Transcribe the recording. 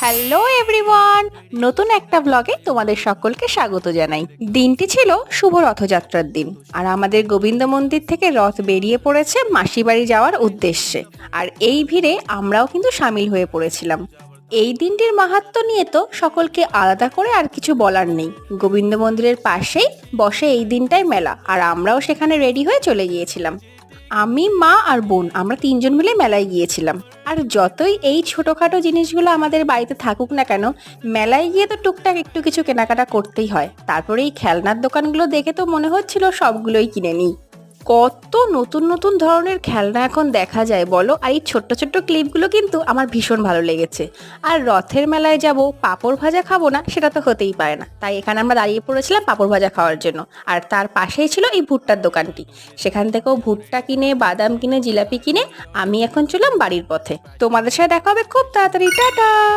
Hello everyone, নতুন একটা ব্লগে তোমাদের সকলকে স্বাগত জানাই। দিনটি ছিল শুভ রথযাত্রার দিন, আর আমাদের গোবিন্দ মন্দির থেকে রথ বেরিয়ে পড়েছে মাসি বাড়ি যাওয়ার উদ্দেশ্যে। আর এই ভিড়ে আমরাও কিন্তু সামিল হয়ে পড়েছিলাম। এই দিনটির মাহাত্ম্য নিয়ে তো সকলকে আলাদা করে আর কিছু বলার নেই। গোবিন্দ মন্দিরের পাশেই বসে এই দিনটায় মেলা, আর আমরাও সেখানে রেডি হয়ে চলে গিয়েছিলাম। আমি, মা আর বোন, আমরা তিনজন মিলে মেলায় গিয়েছিলাম। আর যতই এই ছোটখাটো জিনিসগুলো আমাদের বাড়িতে থাকুক না কেন, মেলায় গিয়ে তো টুকটাক একটু কিছু কেনাকাটা করতেই হয়। তারপরে এই খেলনার দোকানগুলো দেখে তো মনে হচ্ছিল সবগুলোই কিনে নিই। কত নতুন নতুন ধরনের খেলনা এখন দেখা যায় বলো। আর এই ছোট্ট ছোট্ট ক্লিপগুলো কিন্তু আমার ভীষণ ভালো লেগেছে। আর রথের মেলায় যাব, পাঁপড় ভাজা খাবো না সেটা তো হতেই পারে না, তাই এখানে আমরা দাঁড়িয়ে পড়েছিলাম পাঁপড় ভাজা খাওয়ার জন্য। আর তার পাশেই ছিল এই ভুট্টার দোকানটি। সেখান থেকেও ভুট্টা কিনে, বাদাম কিনে, জিলাপি কিনে আমি এখন চললাম বাড়ির পথে। তোমাদের সাথে দেখা হবে খুব তাড়াতাড়ি। টাটা।